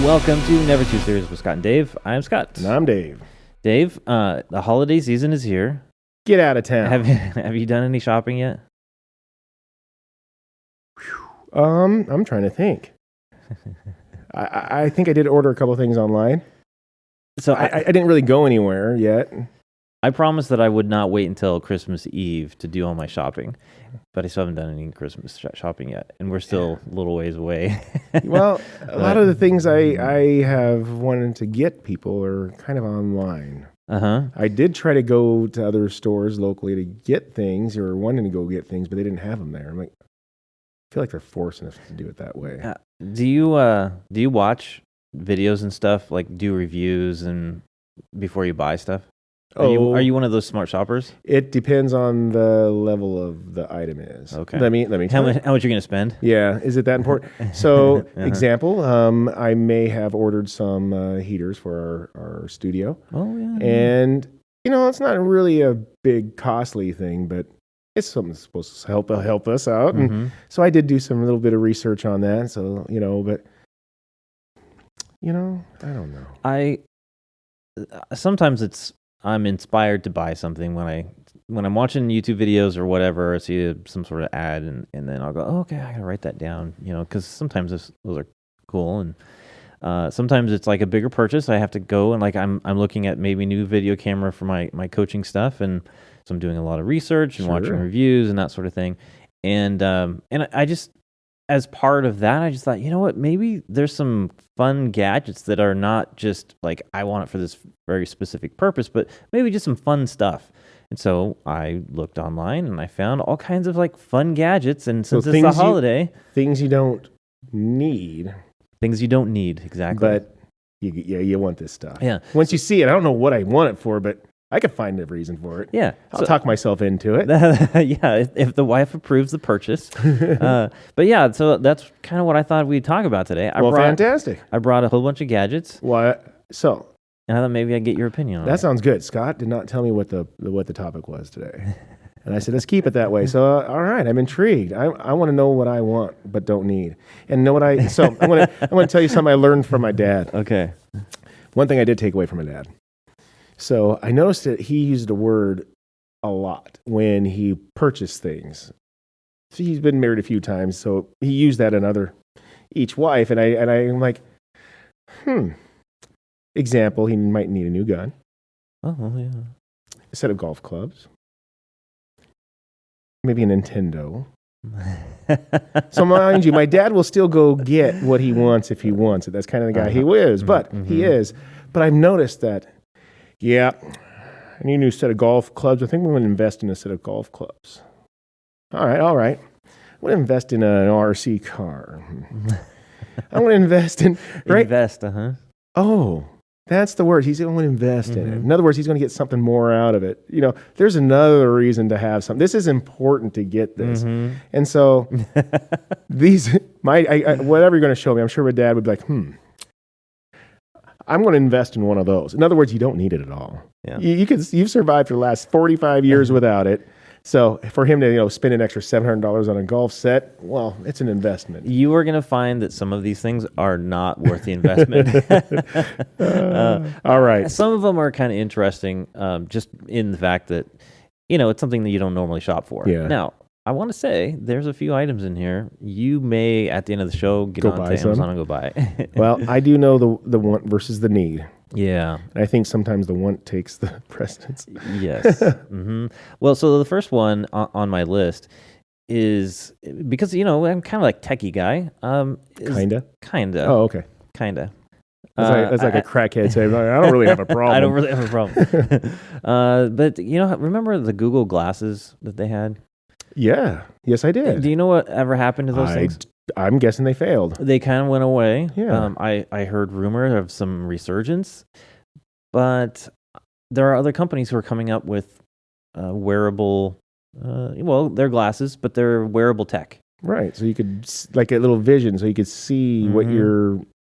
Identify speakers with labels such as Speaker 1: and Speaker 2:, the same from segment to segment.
Speaker 1: Welcome to Never Too Serious with Scott and Dave. I'm Scott.
Speaker 2: And I'm Dave.
Speaker 1: Dave, the holiday season is here.
Speaker 2: Get out of town.
Speaker 1: Have you done any shopping yet?
Speaker 2: I'm trying to think. I think I did order a couple of things online.
Speaker 1: So
Speaker 2: I didn't really go anywhere yet.
Speaker 1: I promised that I would not wait until Christmas Eve to do all my shopping, but I still haven't done any Christmas shopping yet, and we're still a little ways away.
Speaker 2: Well, a lot of the things I have wanted to get people are kind of online. I did try to go to other stores locally to get things, or wanting to go get things, but they didn't have them there. I'm like, I feel like they're forcing us to do it that way.
Speaker 1: Do you watch videos and stuff, like do reviews and before you buy stuff? Are you one of those smart shoppers? It
Speaker 2: depends on the level of the item is.
Speaker 1: Okay.
Speaker 2: Let me
Speaker 1: how much you're going to spend?
Speaker 2: Yeah. Is it that important? So, example, I may have ordered some heaters for our studio.
Speaker 1: Oh, yeah.
Speaker 2: And, it's not really a big costly thing, but it's something that's supposed to help us out.
Speaker 1: Mm-hmm.
Speaker 2: And so I did do some little bit of research on that. So, but, I don't know.
Speaker 1: Sometimes I'm inspired to buy something when I'm watching YouTube videos or whatever. I see some sort of ad, and then I'll go, oh, okay, I gotta write that down, because sometimes those are cool, and sometimes it's like a bigger purchase. I have to go and I'm looking at maybe new video camera for my coaching stuff, and so I'm doing a lot of research and watching reviews and that sort of thing, and I just, as part of that, I just thought, you know what, maybe there's some fun gadgets that are not just like, I want it for this very specific purpose, but maybe just some fun stuff. And so I looked online and I found all kinds of like fun gadgets. And since it's a holiday,
Speaker 2: things you don't need.
Speaker 1: Things you don't need, exactly.
Speaker 2: But you want this stuff.
Speaker 1: Yeah.
Speaker 2: Once you see it, I don't know what I want it for, but I could find a reason for it.
Speaker 1: Yeah.
Speaker 2: I'll talk myself into it.
Speaker 1: Yeah, if the wife approves the purchase. But yeah, so that's kind of what I thought we'd talk about today.
Speaker 2: Fantastic.
Speaker 1: I brought a whole bunch of gadgets.
Speaker 2: What? So.
Speaker 1: And I thought maybe I'd get your opinion on it.
Speaker 2: That sounds good. Scott did not tell me what the topic was today. And I said, let's keep it that way. So, all right, I'm intrigued. I want to know what I want but don't need. And know what I'm going to tell you something I learned from my dad.
Speaker 1: Okay.
Speaker 2: One thing I did take away from my dad. So I noticed that he used a word a lot when he purchased things. So he's been married a few times, so he used that in each wife, and I'm like, Example, he might need a new gun.
Speaker 1: Oh, yeah.
Speaker 2: A set of golf clubs. Maybe a Nintendo. So mind you, my dad will still go get what he wants if he wants it. That's kind of the guy he is, but he is. But I've noticed that, I need a new set of golf clubs. I think we're going to invest in a set of golf clubs. All right. I'm going to invest in an RC car. I'm going to invest in... Right?
Speaker 1: Invest,
Speaker 2: Oh, that's the word. He's going to invest in it. In other words, he's going to get something more out of it. There's another reason to have something. This is important to get this. And so whatever you're going to show me, I'm sure my dad would be like, I'm going to invest in one of those. In other words, you don't need it at all.
Speaker 1: Yeah.
Speaker 2: You've survived for the last 45 years without it. So for him to spend an extra $700 on a golf set, well, it's an investment.
Speaker 1: You are going to find that some of these things are not worth the investment.
Speaker 2: All right.
Speaker 1: Some of them are kind of interesting, just in the fact that it's something that you don't normally shop for.
Speaker 2: Yeah.
Speaker 1: Now, I want to say there's a few items in here you may at the end of the show get on to Amazon and go buy.
Speaker 2: Well, I do know the want versus the need.
Speaker 1: Yeah.
Speaker 2: I think sometimes the want takes the precedence.
Speaker 1: Yes. Well, so the first one on my list is, because, I'm kind of like techie guy. Kinda.
Speaker 2: Oh, okay.
Speaker 1: Kinda.
Speaker 2: That's like a crackhead saying, I don't really have a problem.
Speaker 1: I don't really have a problem. But, remember the Google glasses that they had?
Speaker 2: Yeah. Yes, I did.
Speaker 1: Do you know what ever happened to those things?
Speaker 2: I'm guessing they failed.
Speaker 1: They kind of went away.
Speaker 2: Yeah.
Speaker 1: I heard rumor of some resurgence, but there are other companies who are coming up with wearable, they're glasses, but they're wearable tech.
Speaker 2: Right. So you could, like a little vision, so you could see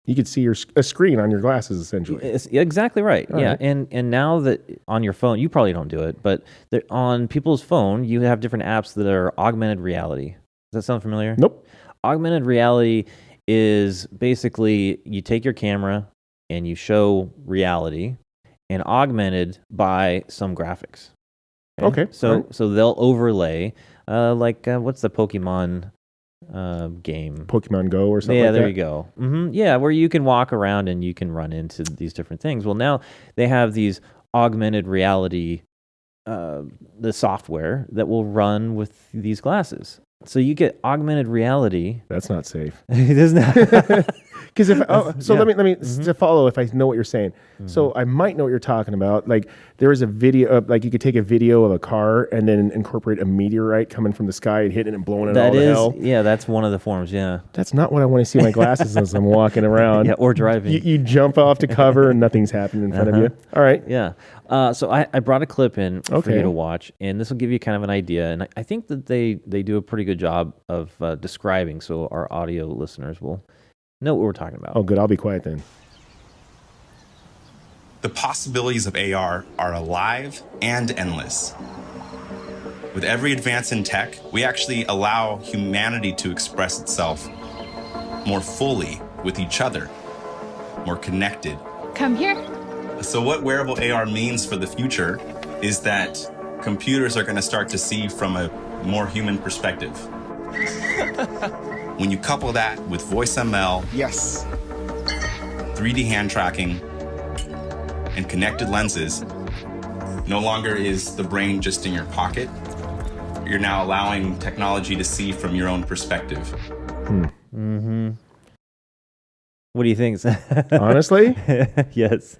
Speaker 2: you could see a screen on your glasses, essentially.
Speaker 1: It's exactly right.
Speaker 2: All
Speaker 1: yeah.
Speaker 2: right.
Speaker 1: And now that on your phone, you probably don't do it, but on people's phone, you have different apps that are augmented reality. Does that sound familiar?
Speaker 2: Nope.
Speaker 1: Augmented reality is basically you take your camera and you show reality and augmented by some graphics.
Speaker 2: Okay.
Speaker 1: So they'll overlay what's the Pokemon game?
Speaker 2: Pokemon Go or something
Speaker 1: Yeah,
Speaker 2: like that?
Speaker 1: there you go. Yeah, where you can walk around and you can run into these different things. Well, now they have these augmented reality, the software that will run with these glasses. So you get augmented reality.
Speaker 2: That's not safe.
Speaker 1: It is not.
Speaker 2: Because let me to follow if I know what you're saying. So I might know what you're talking about. Like there is a video, like you could take a video of a car and then incorporate a meteorite coming from the sky and hitting it and blowing it all to hell.
Speaker 1: Yeah, that's one of the forms. Yeah,
Speaker 2: that's not what I want to see in my glasses as I'm walking around.
Speaker 1: Yeah, or driving.
Speaker 2: You jump off to cover and nothing's happening in front of you. All right.
Speaker 1: Yeah. So I brought a clip in for you to watch, and this will give you kind of an idea. And I think that they do a pretty good job of describing, so our audio listeners will know what we're talking about.
Speaker 2: Oh, good. I'll be quiet then.
Speaker 3: The possibilities of AR are alive and endless. With every advance in tech, we actually allow humanity to express itself more fully with each other, more connected.
Speaker 4: Come here.
Speaker 3: So what wearable AR means for the future is that computers are going to start to see from a more human perspective. When you couple that with voice ML,
Speaker 5: yes,
Speaker 3: 3D hand tracking, and connected lenses, no longer is the brain just in your pocket. You're now allowing technology to see from your own perspective.
Speaker 1: What do you think?
Speaker 2: Honestly?
Speaker 1: Yes.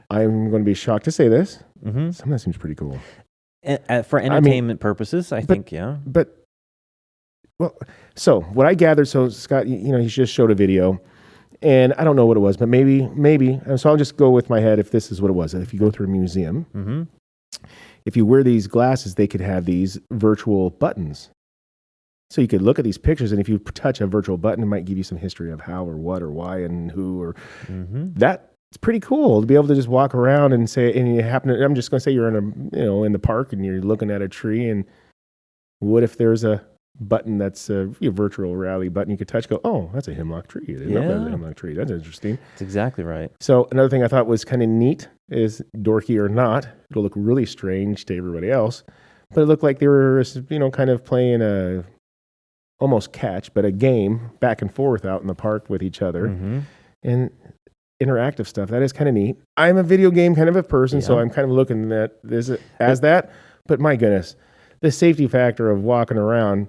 Speaker 2: I'm going to be shocked to say this. Some of that seems pretty cool.
Speaker 1: For entertainment purposes, I think, yeah.
Speaker 2: But, well, so what I gathered, so Scott, he just showed a video, and I don't know what it was, but maybe, so I'll just go with my head if this is what it was. If you go through a museum, if you wear these glasses, they could have these virtual buttons. So you could look at these pictures, and if you touch a virtual button, it might give you some history of how or what or why and who or that's pretty cool to be able to just walk around and say, and you happen to, I'm just going to say you're in in the park and you're looking at a tree, and what if there's a button that's a virtual reality button you could touch, go, oh, that's a hemlock tree. I didn't know that was a hemlock tree. That's interesting.
Speaker 1: That's exactly right.
Speaker 2: So another thing I thought was kind of neat is, dorky or not, it'll look really strange to everybody else, but it looked like they were, kind of playing a almost catch, but a game back and forth out in the park with each other and interactive stuff. That is kind of neat. I'm a video game kind of a person, so I'm kind of looking at this as that, but my goodness, the safety factor of walking around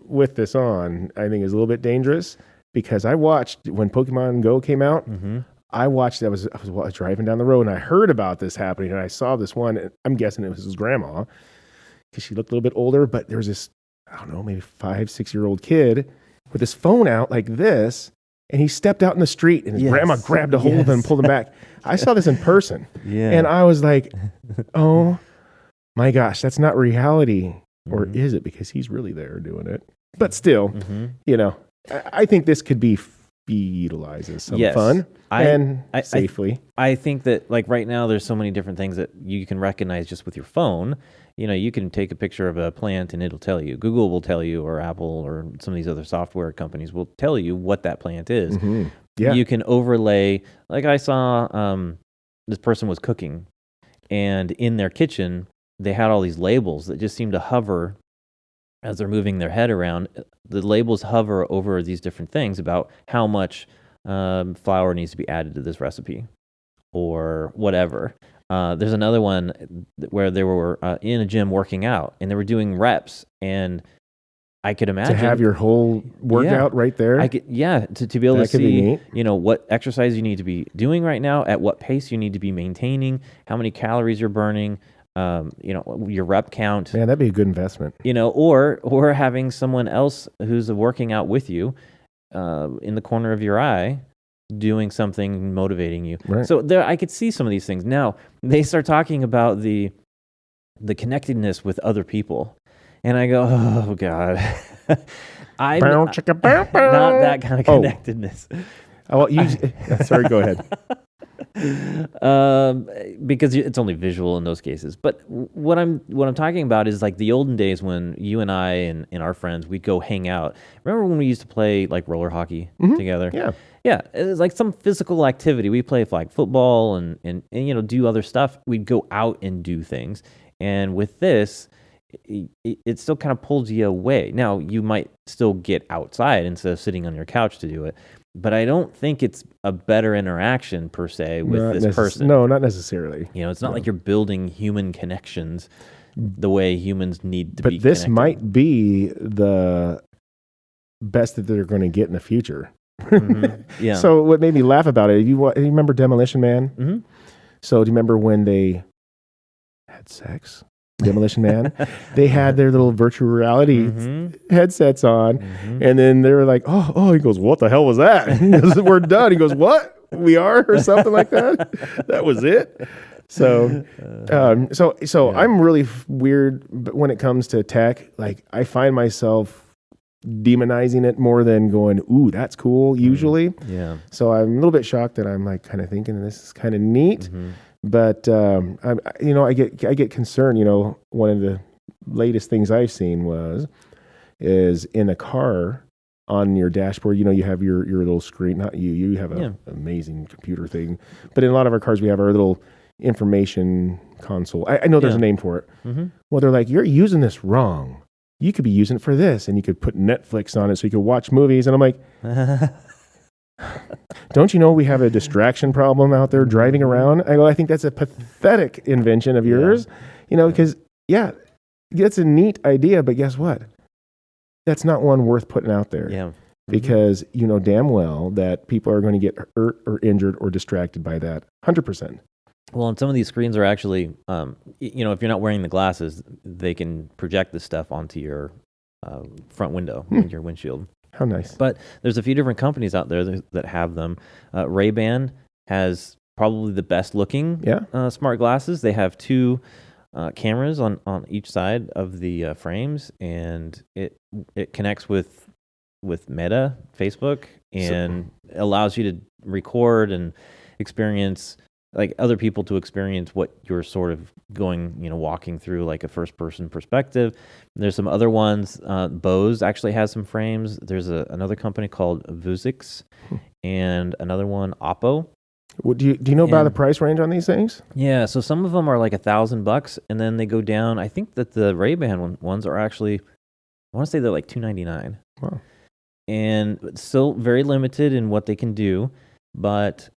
Speaker 2: with this on, I think is a little bit dangerous, because I watched when Pokemon Go came out, I watched, I was driving down the road and I heard about this happening, and I saw this one, and I'm guessing it was his grandma because she looked a little bit older, but there was this, I don't know, maybe 5-6-year-old kid with his phone out like this, and he stepped out in the street, and his grandma grabbed a hold of him and pulled him back. I saw this in person, and I was like, oh my gosh, that's not reality. Or is it? Because he's really there doing it. But still, I think this could be utilized as some fun and safely.
Speaker 1: I think that, like, right now, there's so many different things that you can recognize just with your phone. You can take a picture of a plant and it'll tell you. Google will tell you, or Apple, or some of these other software companies will tell you what that plant is.
Speaker 2: Yeah.
Speaker 1: You can overlay, like I saw this person was cooking, and in their kitchen, they had all these labels that just seem to hover as they're moving their head around. The labels hover over these different things about how much flour needs to be added to this recipe or whatever. There's another one where they were in a gym working out, and they were doing reps, and I could imagine
Speaker 2: to have your whole workout right there.
Speaker 1: I could, to be able to see, what exercise you need to be doing right now, at what pace you need to be maintaining, how many calories you're burning, your rep count.
Speaker 2: Man, that'd be a good investment.
Speaker 1: Or having someone else who's working out with you in the corner of your eye, doing something motivating you.
Speaker 2: Right.
Speaker 1: So there, I could see some of these things. Now they start talking about the connectedness with other people, and I go, oh God, I'm not that kind of connectedness.
Speaker 2: Oh, well, sorry, go ahead.
Speaker 1: Because it's only visual in those cases. But what I'm talking about is like the olden days when you and I and our friends, we'd go hang out. Remember when we used to play like roller hockey together?
Speaker 2: Yeah.
Speaker 1: Yeah, it was like some physical activity. We play like football and do other stuff. We'd go out and do things. And with this, it still kind of pulls you away. Now, you might still get outside instead of sitting on your couch to do it. But I don't think it's a better interaction per se with this person.
Speaker 2: No, not necessarily.
Speaker 1: It's not like you're building human connections the way humans need to be
Speaker 2: But this
Speaker 1: connected.
Speaker 2: might be the best that they're going to get in the future.
Speaker 1: Yeah.
Speaker 2: So what made me laugh about it, you remember Demolition Man?
Speaker 1: Mm-hmm.
Speaker 2: So do you remember when they had sex? Demolition Man? They had their little virtual reality headsets on, and then they were like, oh, he goes, what the hell was that? He goes, we're done. He goes, what? We are? Or something like that? That was it? So, I'm really weird when it comes to tech. Like, I find myself demonizing it more than going, ooh, that's cool, usually.
Speaker 1: Yeah.
Speaker 2: So I'm a little bit shocked that I'm like kind of thinking this is kind of neat. But I get concerned. One of the latest things I've seen is in a car on your dashboard. You have your little screen. Not you. You have an amazing computer thing. But in a lot of our cars, we have our little information console. I know there's a name for it. Well, they're like, you're using this wrong. You could be using it for this, and you could put Netflix on it so you could watch movies. And I'm like, don't you know we have a distraction problem out there driving around? I think that's a pathetic invention of yours, because, that's a neat idea, but guess what? That's not one worth putting out there.
Speaker 1: Yeah.
Speaker 2: Because you know damn well that people are going to get hurt or injured or distracted by that. 100%.
Speaker 1: Well, and some of these screens are actually, if you're not wearing the glasses, they can project this stuff onto your front window, your windshield.
Speaker 2: How nice.
Speaker 1: But there's a few different companies out there that have them. Ray-Ban has probably the best looking smart glasses. They have two cameras on each side of the frames, and it connects with Meta, Facebook, and allows you to record and experience, like other people to experience what you're sort of going, walking through, like a first person perspective. There's some other ones. Bose actually has some frames. There's another company called Vuzix and another one, Oppo.
Speaker 2: Well, do you know about the price range on these things?
Speaker 1: Yeah. So some of them are like $1,000 and then they go down. I think that the Ray-Ban ones are actually, I want to say they're like $299.
Speaker 2: Wow.
Speaker 1: And still very limited in what they can do, but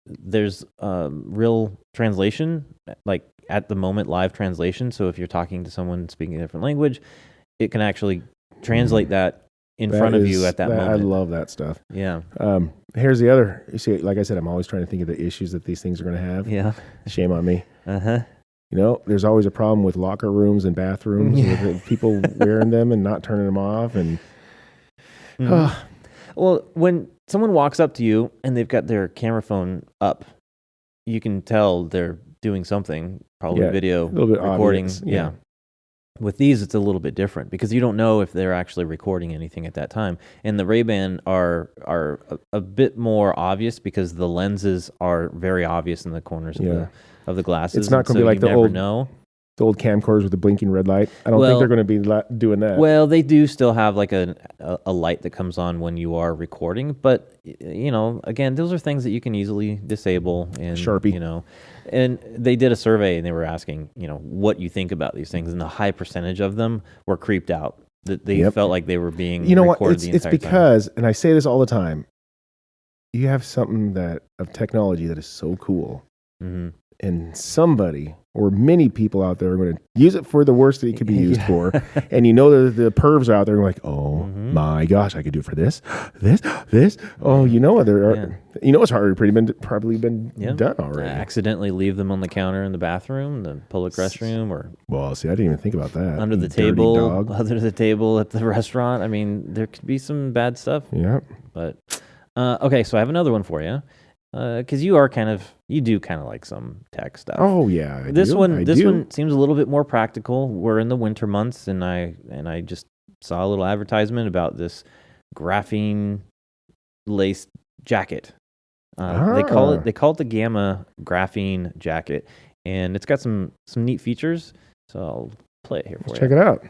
Speaker 1: there's real translation, like at the moment, live translation. So if you're talking to someone speaking a different language, it can actually translate that in front of you at that moment.
Speaker 2: I love that stuff.
Speaker 1: Yeah.
Speaker 2: Here's the other. You see, like I said, I'm always trying to think of the issues that these things are going to have.
Speaker 1: Yeah.
Speaker 2: Shame on me.
Speaker 1: Uh-huh.
Speaker 2: There's always a problem with locker rooms and bathrooms with people wearing them and not turning them off. And
Speaker 1: well, when someone walks up to you and they've got their camera phone up, you can tell they're doing something, probably video,
Speaker 2: a little bit
Speaker 1: recording.
Speaker 2: obvious.
Speaker 1: Yeah. With these, it's a little bit different because you don't know if they're actually recording anything at that time. And the Ray-Ban are a bit more obvious because the lenses are very obvious in the corners of the glasses.
Speaker 2: It's not going to be like the old camcorders with the blinking red light. I don't think they're going to be doing that.
Speaker 1: Well, they do still have like a light that comes on when you are recording, but again, those are things that you can easily disable. And
Speaker 2: Sharpie,
Speaker 1: and they did a survey and they were asking, what you think about these things, and a high percentage of them were creeped out. That they felt like they were being recorded the entire time.
Speaker 2: It's because, and I say this all the time, you have something of technology that is so cool, and somebody or many people out there are going to use it for the worst that it could be used for. And the pervs are out there like, oh my gosh, I could do it for this. Oh, it's probably been done already.
Speaker 1: Accidentally leave them on the counter in the bathroom, the public restroom, or
Speaker 2: I didn't even think about that.
Speaker 1: Under the table at the restaurant. I mean, there could be some bad stuff.
Speaker 2: Yeah.
Speaker 1: But okay, so I have another one for you. Because you do kind of like some tech stuff.
Speaker 2: Oh yeah,
Speaker 1: this one seems a little bit more practical. We're in the winter months, and I just saw a little advertisement about this graphene laced jacket They call it the Gamma graphene jacket, and it's got some neat features. So I'll play it here for you.
Speaker 2: Check it out.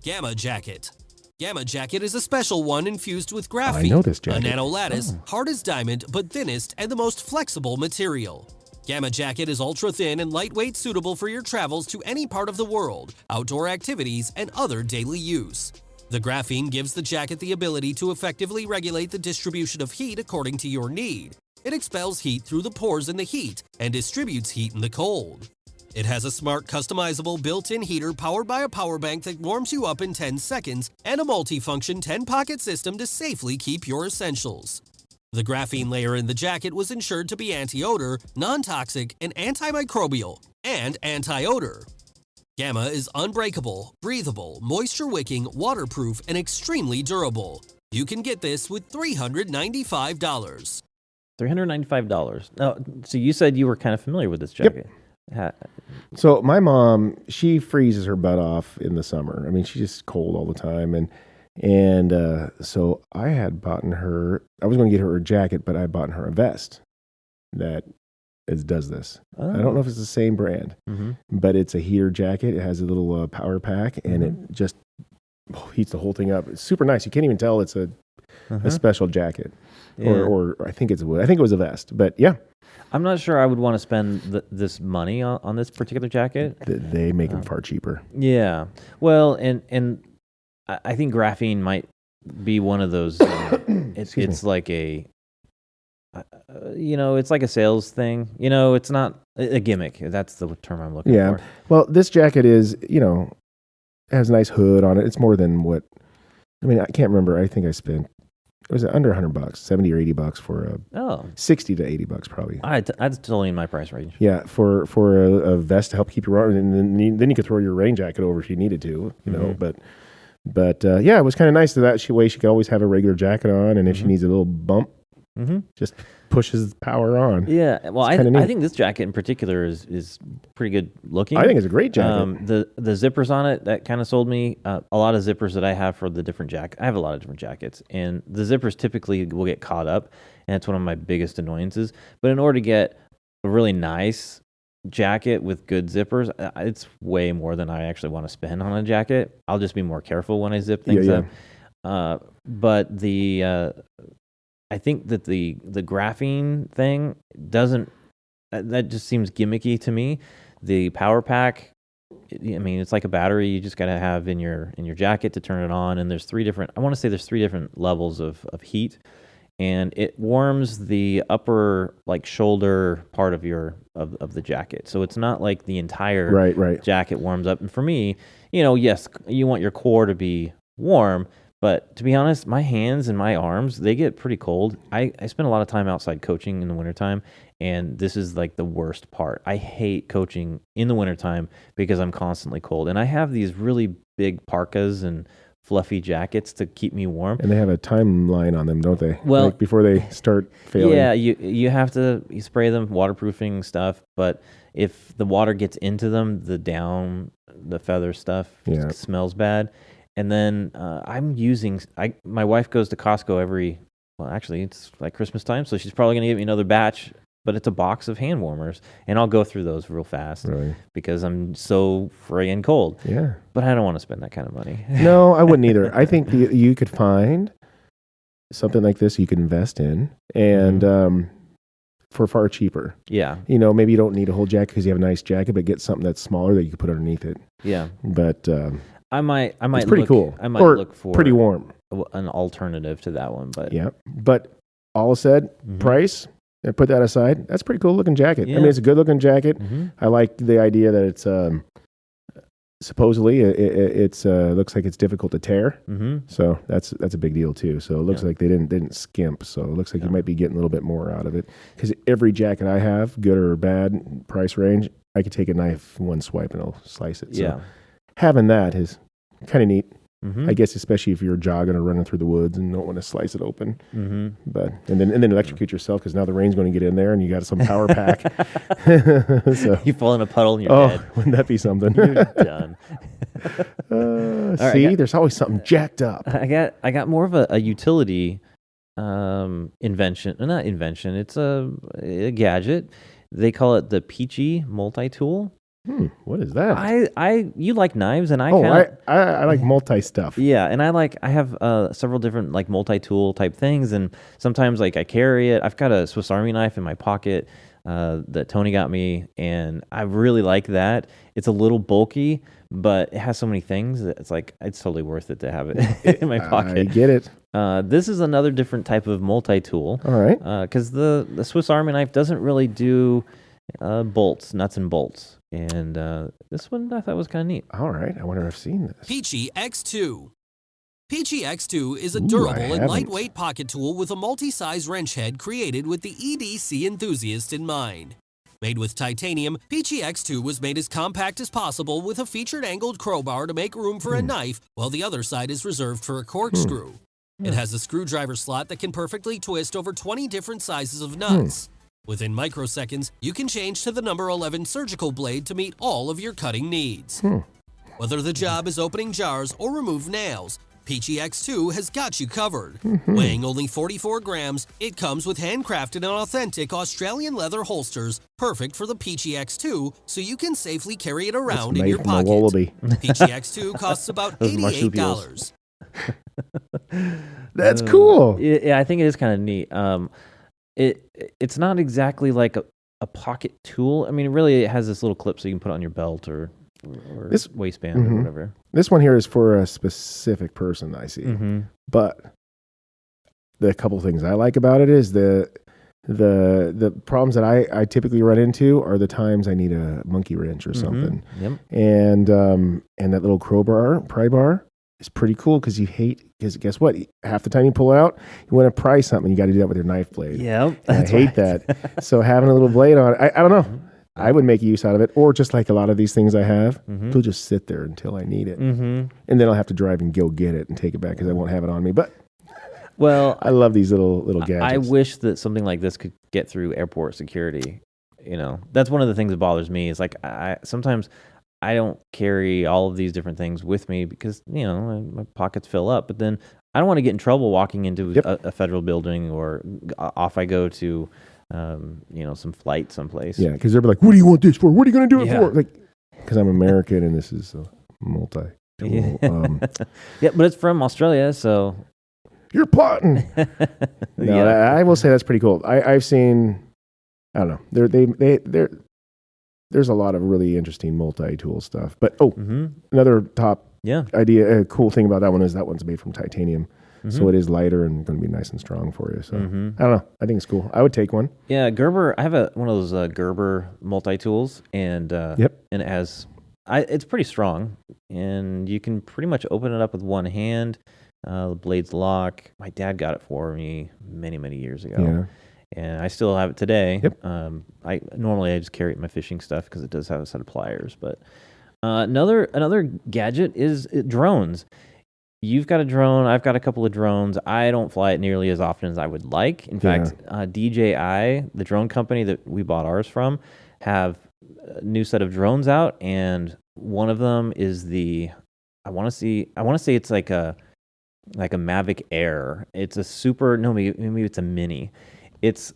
Speaker 4: Gamma Jacket. Gamma Jacket is a special one infused with graphene,
Speaker 2: I know this jacket.
Speaker 4: a nanolattice, hard as diamond but thinnest and the most flexible material. Gamma Jacket is ultra thin and lightweight, suitable for your travels to any part of the world, outdoor activities, and other daily use. The graphene gives the jacket the ability to effectively regulate the distribution of heat according to your need. It expels heat through the pores in the heat and distributes heat in the cold. It has a smart, customizable built-in heater powered by a power bank that warms you up in 10 seconds and a multi-function 10-pocket system to safely keep your essentials. The graphene layer in the jacket was ensured to be anti-odor, non-toxic, and antimicrobial, and anti-odor. Gamma is unbreakable, breathable, moisture-wicking, waterproof, and extremely durable. You can get this with $395.
Speaker 1: $395. Now, so you said you were kind of familiar with this jacket.
Speaker 2: So my mom, she freezes her butt off in the summer. I mean, she's just cold all the time, and so I had bought her. I was going to get her a jacket, but I bought her a vest that does this.
Speaker 1: Oh.
Speaker 2: I don't know if it's the same brand, but it's a heater jacket. It has a little power pack, and it just heats the whole thing up. It's super nice. You can't even tell it's a special jacket, or I think it was a vest. But yeah.
Speaker 1: I'm not sure I would want to spend this money on this particular jacket.
Speaker 2: They make them far cheaper.
Speaker 1: Yeah. Well, and I think graphene might be one of those. It's like a, it's like a sales thing. It's not a gimmick. That's the term I'm looking for.
Speaker 2: Well, this jacket is, has a nice hood on it. It's more than what. I mean, I can't remember. I think I spent. It was under $100, $70 or $80 for a $60 to $80 probably.
Speaker 1: That's totally in my price range.
Speaker 2: Yeah, for a vest to help keep your arm, and then you could throw your rain jacket over if you needed to, know. But yeah, it was kind of nice that way she could always have a regular jacket on, and if she needs a little bump, just pushes power on.
Speaker 1: Yeah, well, I think this jacket in particular is pretty good looking.
Speaker 2: I think it's a great jacket.
Speaker 1: The zippers on it, that kind of sold me. A lot of zippers that I have for the different jackets. I have a lot of different jackets, and the zippers typically will get caught up, and it's one of my biggest annoyances. But in order to get a really nice jacket with good zippers, it's way more than I actually want to spend on a jacket. I'll just be more careful when I zip things up. But I think that the graphene thing doesn't. That just seems gimmicky to me. The power pack, it's like a battery. You just got to have in your jacket to turn it on. And there's three different levels of heat, and it warms the upper shoulder part of the jacket. So it's not like the entire jacket warms up. And for me, yes, you want your core to be warm. But to be honest, my hands and my arms, they get pretty cold. I spend a lot of time outside coaching in the wintertime, and this is like the worst part. I hate coaching in the wintertime because I'm constantly cold. And I have these really big parkas and fluffy jackets to keep me warm.
Speaker 2: And they have a timeline on them, don't they?
Speaker 1: Well,
Speaker 2: before they start failing.
Speaker 1: Yeah, you have to spray them, waterproofing stuff. But if the water gets into them, the feather stuff smells bad. And then my wife goes to Costco actually it's like Christmas time, so she's probably going to give me another batch, but it's a box of hand warmers, and I'll go through those real fast because I'm so friggin' cold.
Speaker 2: Yeah.
Speaker 1: But I don't want to spend that kind of money.
Speaker 2: No, I wouldn't either. I think you could find something like this you could invest in, and for far cheaper.
Speaker 1: Yeah.
Speaker 2: Maybe you don't need a whole jacket because you have a nice jacket, but get something that's smaller that you can put underneath it.
Speaker 1: Yeah.
Speaker 2: But
Speaker 1: I might.
Speaker 2: It's pretty cool.
Speaker 1: I might look for
Speaker 2: pretty warm,
Speaker 1: an alternative to that one. But
Speaker 2: yeah. But all said, price, and put that aside. That's a pretty cool looking jacket.
Speaker 1: Yeah.
Speaker 2: I mean, it's a good looking jacket. I like the idea that it's supposedly it's looks like it's difficult to tear. So that's a big deal too. So it looks like they didn't skimp. So it looks like you might be getting a little bit more out of it, because every jacket I have, good or bad price range, I could take a knife, one swipe, and it'll slice it. So having that is kind of neat. I guess, especially if you're jogging or running through the woods and don't want to slice it open. But and then electrocute yourself, because now the rain's going to get in there and you got some power pack. So
Speaker 1: you fall in a puddle and you're dead.
Speaker 2: Wouldn't that be something?
Speaker 1: You're done.
Speaker 2: See, there's always something jacked up.
Speaker 1: I got more of a utility invention. Not invention. It's a gadget. They call it the Peachy multi-tool.
Speaker 2: What is that?
Speaker 1: You like knives, and I
Speaker 2: like multi stuff.
Speaker 1: Yeah, and I have several different like multi-tool type things, and sometimes like I carry it. I've got a Swiss Army knife in my pocket that Tony got me, and I really like that. It's a little bulky, but it has so many things that it's like it's totally worth it to have it in my pocket.
Speaker 2: I get it.
Speaker 1: This is another different type of multi-tool.
Speaker 2: All right.
Speaker 1: Because the Swiss Army knife doesn't really do nuts and bolts. And this one I thought was kind of neat.
Speaker 2: All right. I wonder if I've seen this.
Speaker 4: Peachy X2. Peachy X2 is a
Speaker 2: Ooh,
Speaker 4: durable
Speaker 2: I
Speaker 4: and
Speaker 2: haven't.
Speaker 4: lightweight pocket tool with a multi-size wrench head created with the EDC enthusiast in mind. Made with titanium, Peachy X2 was made as compact as possible with a featured angled crowbar to make room for a knife, while the other side is reserved for a corkscrew. It has a screwdriver slot that can perfectly twist over 20 different sizes of nuts. Within microseconds, you can change to the number 11 surgical blade to meet all of your cutting needs. Whether the job is opening jars or remove nails, Peachy X2 has got you covered. Weighing only 44 grams, it comes with handcrafted and authentic Australian leather holsters, perfect for the Peachy X2, so you can safely carry it around in
Speaker 2: made
Speaker 4: your
Speaker 2: from a
Speaker 4: pocket.
Speaker 2: wallaby.
Speaker 4: Peachy X2 costs about
Speaker 1: Those
Speaker 4: $88.
Speaker 2: That's cool.
Speaker 1: Yeah, I think it is kind of neat. It's not exactly like a pocket tool. I mean, really, it has this little clip so you can put it on your belt or
Speaker 2: This-
Speaker 1: waistband or whatever.
Speaker 2: This one here is for a specific person, I see. But the couple things I like about it is the problems that I typically run into are the times I need a monkey wrench or something.
Speaker 1: Yep.
Speaker 2: And that little pry bar is pretty cool because guess what? Half the time you pull it out, you want to pry something, you got to do that with your knife blade.
Speaker 1: Yep.
Speaker 2: And I hate that. So having a little blade on it, I don't know. I would make use out of it, or just like a lot of these things I have, it'll just sit there until I need it, and then I'll have to drive and go get it and take it back because I won't have it on me. But
Speaker 1: Well,
Speaker 2: I love these little gadgets.
Speaker 1: I wish that something like this could get through airport security. You know, that's one of the things that bothers me is like sometimes I don't carry all of these different things with me because, you know, my pockets fill up. But then I don't want to get in trouble walking into a federal building or off I go to, some flight someplace.
Speaker 2: Yeah, because they're like, "What do you want this for? What are you going to do it for?" Like, because I'm American and this is a multi-tool.
Speaker 1: Yeah, but it's from Australia, so
Speaker 2: You're plotting. No, I will say that's pretty cool. I've seen. I don't know. There's a lot of really interesting multi-tool stuff. But another top idea, a cool thing about that one is that one's made from titanium. So it is lighter and going to be nice and strong for you. So I don't know. I think it's cool. I would take one.
Speaker 1: Yeah, Gerber. I have one of those Gerber multi-tools, and and it has. It's pretty strong, and you can pretty much open it up with one hand. The blades lock. My dad got it for me many years ago, and I still have it today. I normally just carry it in my fishing stuff because it does have a set of pliers. But another gadget is drones. You've got a drone. I've got a couple of drones. I don't fly it nearly as often as I would like. In fact, DJI, the drone company that we bought ours from, have a new set of drones out, and one of them is I want to say it's like a Mavic Air. It's maybe it's a mini. It's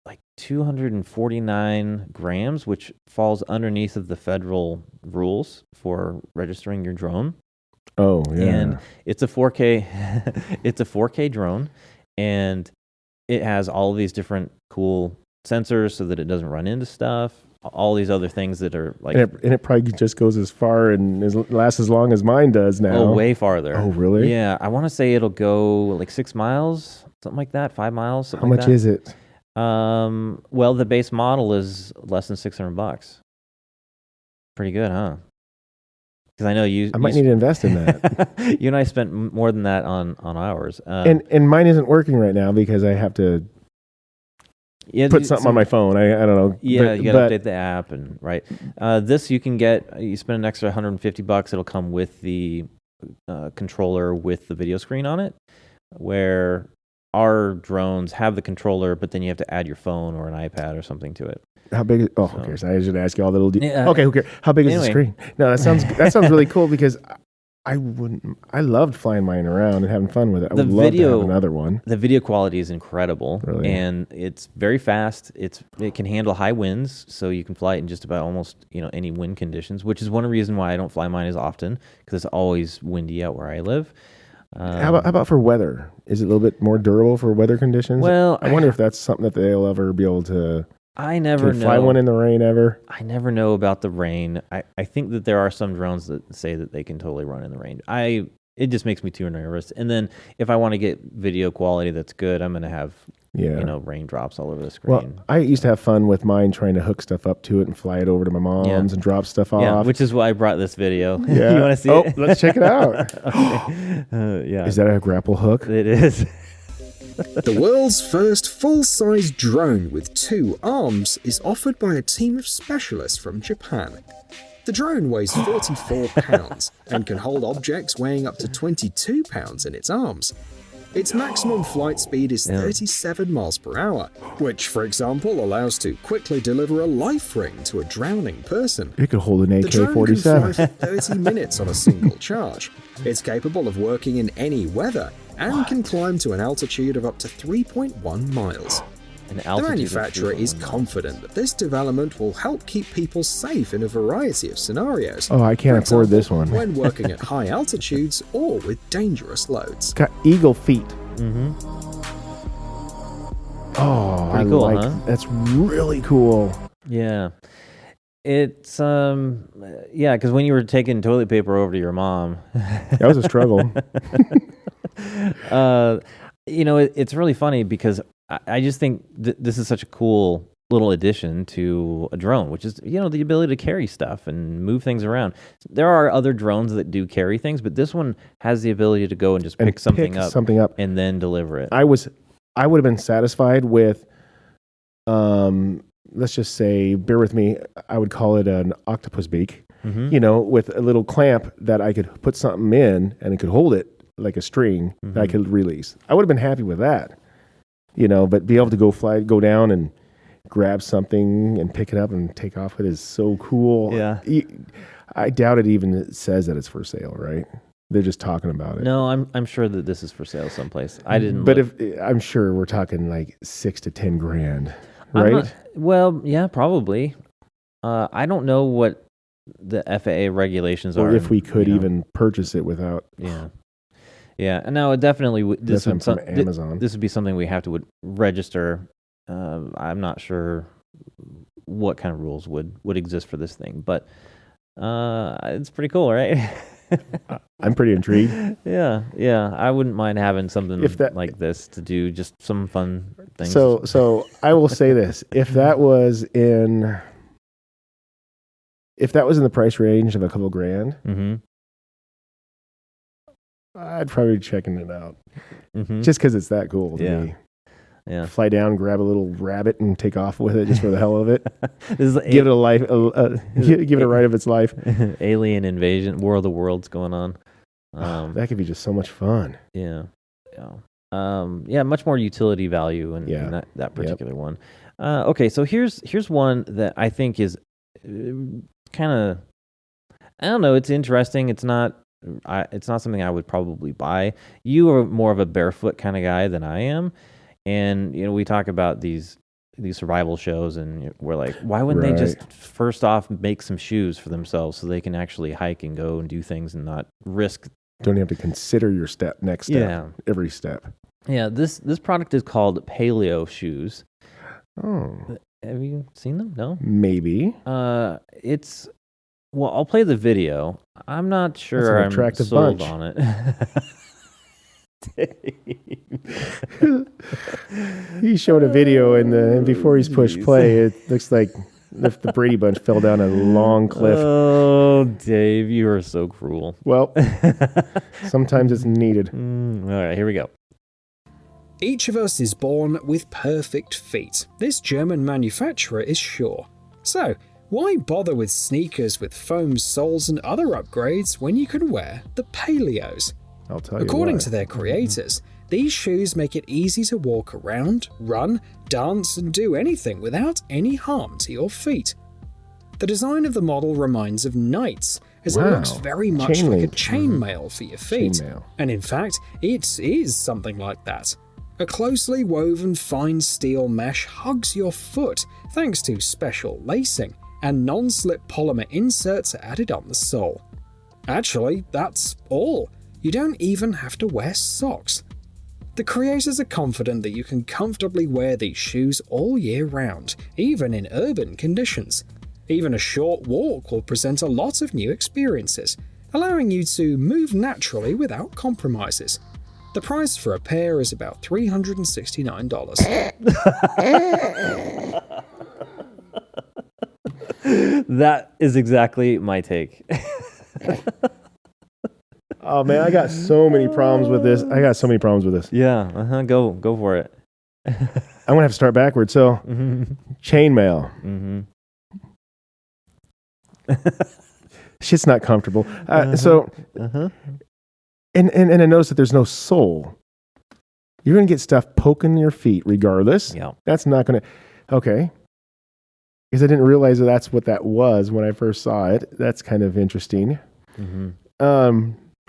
Speaker 1: like 249 grams, which falls underneath of the federal rules for registering your drone.
Speaker 2: Oh, yeah.
Speaker 1: And it's a 4K it's a 4K drone, and it has all of these different cool sensors so that it doesn't run into stuff. All these other things that are like,
Speaker 2: and it probably just goes as far and lasts as long as mine does now.
Speaker 1: Oh, way farther.
Speaker 2: Oh, really?
Speaker 1: Yeah, I want to say it'll go like 6 miles, something like that, 5 miles.
Speaker 2: How much is it?
Speaker 1: Well, the base model is less than $600. Pretty good, huh? Because I know
Speaker 2: I might need to invest in that.
Speaker 1: You and I spent more than that on ours.
Speaker 2: And mine isn't working right now because I have to put something on my phone. I don't know.
Speaker 1: Yeah, you got to update the app and right. This you can get. You spend an extra $150. It'll come with the controller with the video screen on it. Where our drones have the controller, but then you have to add your phone or an iPad or something to it.
Speaker 2: How big? Who cares? I should ask you all the little.
Speaker 1: Yeah,
Speaker 2: okay, who cares? How big is the screen? No, that sounds really cool because I loved flying mine around and having fun with it. I would love to have another one.
Speaker 1: The video quality is incredible,
Speaker 2: Really?
Speaker 1: and it's very fast. It can handle high winds, so you can fly it in just about almost any wind conditions, which is one reason why I don't fly mine as often, because it's always windy out where I live.
Speaker 2: How about for weather? Is it a little bit more durable for weather conditions?
Speaker 1: Well,
Speaker 2: I wonder if that's something that they'll ever be able to.
Speaker 1: I never
Speaker 2: Can you fly one in the rain ever?
Speaker 1: I never know about the rain. I think that there are some drones that say that they can totally run in the rain. It just makes me too nervous. And then if I want to get video quality that's good, I'm going to have raindrops all over the screen.
Speaker 2: Well, I used to have fun with mine trying to hook stuff up to it and fly it over to my mom's and drop stuff off.
Speaker 1: Yeah, which is why I brought this video.
Speaker 2: Yeah.
Speaker 1: You want to see it?
Speaker 2: Let's check it out.
Speaker 1: Yeah.
Speaker 2: Is that a grapple hook?
Speaker 1: It is.
Speaker 5: The world's first full-size drone with 2 arms is offered by a team of specialists from Japan. The drone weighs 44 pounds and can hold objects weighing up to 22 pounds in its arms. Its maximum flight speed is 37 miles per hour, which, for example, allows to quickly deliver a life ring to a drowning person.
Speaker 2: It could hold an
Speaker 5: The drone can
Speaker 2: AK-47.
Speaker 5: fly for 30 minutes on a single charge. It's capable of working in any weather and can climb to an altitude of up to 3.1 miles. The manufacturer is confident that this development will help keep people safe in a variety of scenarios.
Speaker 2: Oh, I can't
Speaker 5: For
Speaker 2: afford this
Speaker 5: example,
Speaker 2: one.
Speaker 5: when working at high altitudes or with dangerous loads.
Speaker 2: It's got eagle feet.
Speaker 1: Mm-hmm.
Speaker 2: Oh,
Speaker 1: Pretty cool, huh?
Speaker 2: That's really cool.
Speaker 1: Yeah. It's because when you were taking toilet paper over to your mom,
Speaker 2: That was a struggle.
Speaker 1: it's really funny because I just think this is such a cool little addition to a drone, which is, the ability to carry stuff and move things around. There are other drones that do carry things, but this one has the ability to go and just pick something up
Speaker 2: and
Speaker 1: then deliver it.
Speaker 2: I would have been satisfied with, let's just say, bear with me, I would call it an octopus beak, with a little clamp that I could put something in and it could hold it like a string that I could release. I would have been happy with that, but be able to go down and grab something and pick it up and take off with it is so cool.
Speaker 1: Yeah.
Speaker 2: I doubt it even says that it's for sale, right? They're just talking about it.
Speaker 1: No, I'm sure that this is for sale someplace. I didn't.
Speaker 2: But
Speaker 1: look.
Speaker 2: I'm sure we're talking like $6,000 to $10,000, right?
Speaker 1: Yeah, probably. I don't know what the FAA regulations
Speaker 2: Or
Speaker 1: are.
Speaker 2: if we could even purchase it without.
Speaker 1: Yeah. And no, it definitely
Speaker 2: This from Amazon.
Speaker 1: This would be something we have to register. I'm not sure what kind of rules would exist for this thing, but it's pretty cool, right?
Speaker 2: I'm pretty intrigued.
Speaker 1: Yeah. I wouldn't mind having something like this to do, just some fun things.
Speaker 2: So I will say this: if that was in the price range of a couple grand, I'd probably be checking it out. Just because it's that cool to me.
Speaker 1: Yeah.
Speaker 2: Fly down, grab a little rabbit, and take off with it just for the hell of it. Give it a life. Give it a ride of its life.
Speaker 1: Alien invasion, War of the Worlds going on.
Speaker 2: That could be just so much fun.
Speaker 1: Yeah. Much more utility value in that particular one. Okay, so here's one that I think is kind of, I don't know. It's interesting. It's not something I would probably buy. You are more of a barefoot kind of guy than I am. And, we talk about these survival shows, and we're like, why wouldn't they just first off make some shoes for themselves so they can actually hike and go and do things and not risk.
Speaker 2: Don't you have to consider your next step, every step.
Speaker 1: Yeah, this product is called Paleo shoes.
Speaker 2: Oh.
Speaker 1: Have you seen them? No?
Speaker 2: Maybe.
Speaker 1: I'll play the video. I'm not sure I'm sold on it.
Speaker 2: He showed a video and before he's pushed play, it looks like the Brady Bunch fell down a long cliff.
Speaker 1: Oh, Dave, you are so cruel.
Speaker 2: Well, sometimes it's needed.
Speaker 1: All right, here we go.
Speaker 5: Each of us is born with perfect feet. This German manufacturer is sure. So, why bother with sneakers with foam soles and other upgrades when you can wear the Paleos?
Speaker 2: I'll tell you
Speaker 5: According
Speaker 2: why.
Speaker 5: to their creators, these shoes make it easy to walk around, run, dance, and do anything without any harm to your feet. The design of the model reminds of knights, as it
Speaker 2: Wow.
Speaker 5: looks very much
Speaker 2: Chain
Speaker 5: like a
Speaker 2: link.
Speaker 5: chainmail for your feet.
Speaker 2: Chainmail.
Speaker 5: And in fact, it is something like that. A closely woven fine steel mesh hugs your foot thanks to special lacing, and non-slip polymer inserts are added on the sole. Actually, that's all. You don't even have to wear socks. The creators are confident that you can comfortably wear these shoes all year round, even in urban conditions. Even a short walk will present a lot of new experiences, allowing you to move naturally without compromises. The price for a pair is about $369.
Speaker 1: That is exactly my take.
Speaker 2: Oh man, I got so many problems with this.
Speaker 1: Yeah, go for it.
Speaker 2: I'm gonna have to start backwards. So, chainmail.
Speaker 1: Mm-hmm.
Speaker 2: Shit's not comfortable. So, and I noticed that there's no sole. You're gonna get stuff poking your feet regardless.
Speaker 1: Yeah.
Speaker 2: That's not gonna. Okay. Because I didn't realize that that's what that was when I first saw it. That's kind of interesting.
Speaker 1: Mm-hmm.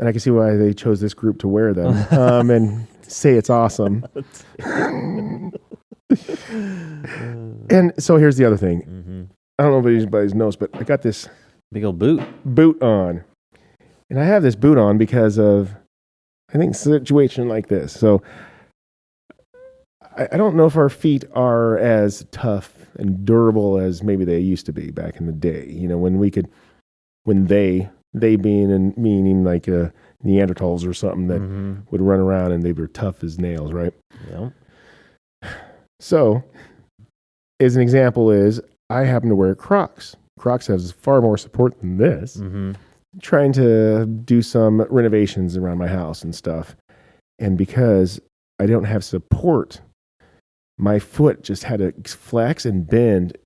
Speaker 2: And I can see why they chose this group to wear them and say it's awesome. And so here's the other thing.
Speaker 1: Mm-hmm.
Speaker 2: I don't know if anybody's knows, but I got this
Speaker 1: Big old boot.
Speaker 2: boot on. And I have this boot on because of, I think, a situation like this. So I don't know if our feet are as tough and durable as maybe they used to be back in the day. You know, when they being and meaning like Neanderthals or something that would run around and they were tough as nails, right?
Speaker 1: Yep.
Speaker 2: So, as an example is, I happen to wear Crocs. Crocs has far more support than this.
Speaker 1: Mm-hmm.
Speaker 2: Trying to do some renovations around my house and stuff. And because I don't have support, my foot just had to flex and bend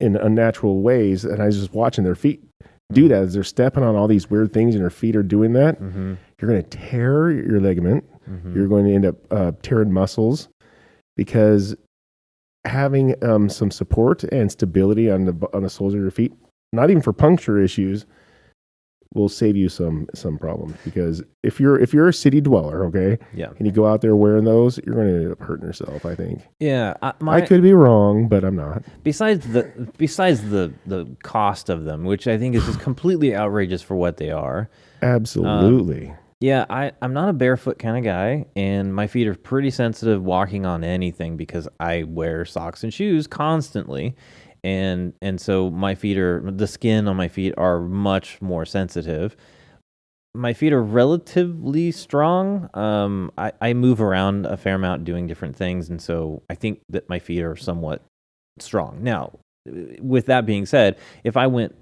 Speaker 2: in unnatural ways. And I was just watching their feet do that as they're stepping on all these weird things and their feet are doing that.
Speaker 1: Mm-hmm.
Speaker 2: You're going to tear your ligament.
Speaker 1: Mm-hmm.
Speaker 2: You're going to end up tearing muscles because having some support and stability on the soles of your feet, not even for puncture issues, will save you some problems. Because if you're a city dweller, okay,
Speaker 1: Yeah.
Speaker 2: and you go out there wearing those, you're going to end up hurting yourself, I think.
Speaker 1: Yeah.
Speaker 2: I could be wrong, but I'm not.
Speaker 1: Besides the cost of them, which I think is just completely outrageous for what they are.
Speaker 2: Absolutely.
Speaker 1: Yeah, I'm not a barefoot kind of guy, and my feet are pretty sensitive walking on anything because I wear socks and shoes constantly, and so the skin on my feet are much more sensitive. My feet are relatively strong. I move around a fair amount doing different things, and so I think that my feet are somewhat strong. Now, with that being said, if I went,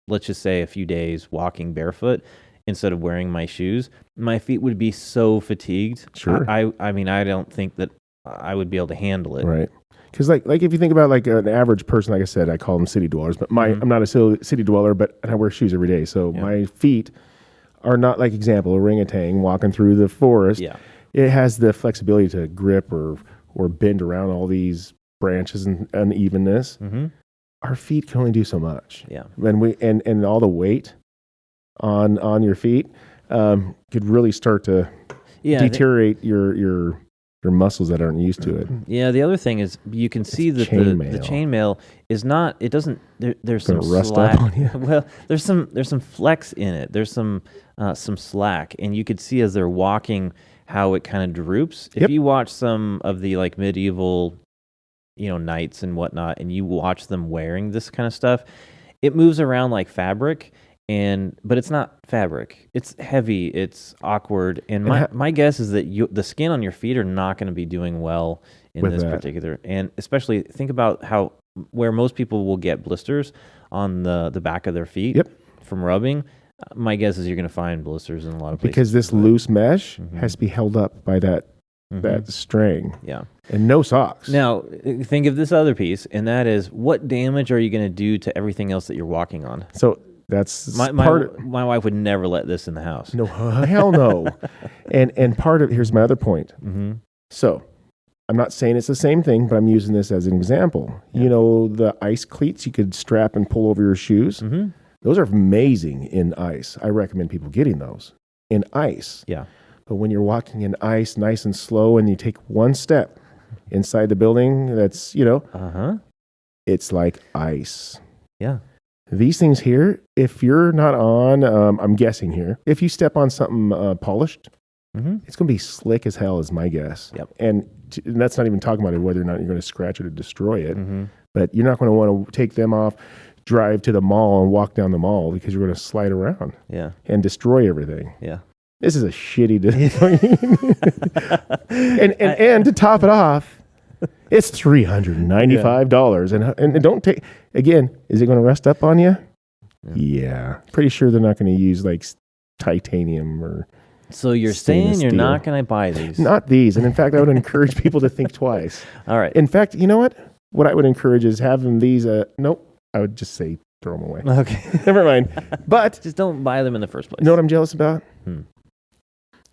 Speaker 1: let's just say, a few days walking barefoot, instead of wearing my shoes, my feet would be so fatigued.
Speaker 2: Sure.
Speaker 1: I mean, I don't think that I would be able to handle it.
Speaker 2: Right. Because like if you think about like an average person, like I said, I call them city dwellers, but I'm not a city dweller, but I wear shoes every day. So my feet are not like example, orangutan walking through the forest.
Speaker 1: Yeah.
Speaker 2: It has the flexibility to grip or bend around all these branches and unevenness.
Speaker 1: Mm-hmm.
Speaker 2: Our feet can only do so much.
Speaker 1: Yeah.
Speaker 2: And all the weight on your feet could really start to deteriorate your muscles that aren't used to it.
Speaker 1: Yeah, the other thing is you can see that the chainmail is not. It doesn't. There's some
Speaker 2: rust
Speaker 1: slack.
Speaker 2: up on you.
Speaker 1: Well, there's some flex in it. There's some slack, and you could see as they're walking how it kind of droops. If you watch some of the like medieval, knights and whatnot, and you watch them wearing this kind of stuff, it moves around like fabric. But it's not fabric. It's heavy. It's awkward. And my guess is that the skin on your feet are not going to be doing well in this particular. And especially think about where most people will get blisters on the back of their feet from rubbing. My guess is you're going to find blisters in a lot of places.
Speaker 2: Because this loose mesh has to be held up by that string.
Speaker 1: Yeah.
Speaker 2: And no socks.
Speaker 1: Now, think of this other piece, and that is what damage are you going to do to everything else that you're walking on?
Speaker 2: So that's
Speaker 1: my wife would never let this in the house.
Speaker 2: No, hell no. and part of here's my other point.
Speaker 1: Mm-hmm.
Speaker 2: So I'm not saying it's the same thing, but I'm using this as an example.
Speaker 1: Yeah.
Speaker 2: You know, the ice cleats you could strap and pull over your shoes.
Speaker 1: Mm-hmm.
Speaker 2: Those are amazing in ice. I recommend people getting those in ice.
Speaker 1: Yeah.
Speaker 2: But when you're walking in ice nice and slow and you take one step inside the building, that's, it's like ice.
Speaker 1: Yeah.
Speaker 2: These things here, if you're not on, I'm guessing here, if you step on something polished, it's going to be slick as hell is my guess.
Speaker 1: Yep.
Speaker 2: And that's not even talking about whether or not you're going to scratch it or destroy it. But you're not going to want to take them off, drive to the mall and walk down the mall because you're going to slide around and destroy everything.
Speaker 1: Yeah.
Speaker 2: This is a shitty and to top it off, it's $395. And don't take, again, is it going to rust up on you? Yeah. Pretty sure they're not going to use like titanium or.
Speaker 1: So you're saying you're not going to buy these?
Speaker 2: Not these. And in fact, I would encourage people to think twice.
Speaker 1: All right.
Speaker 2: In fact, you know what? What I would encourage is having these. Nope. I would just say throw them away.
Speaker 1: Okay.
Speaker 2: Never mind. But
Speaker 1: just don't buy them in the first place.
Speaker 2: You know what I'm jealous about?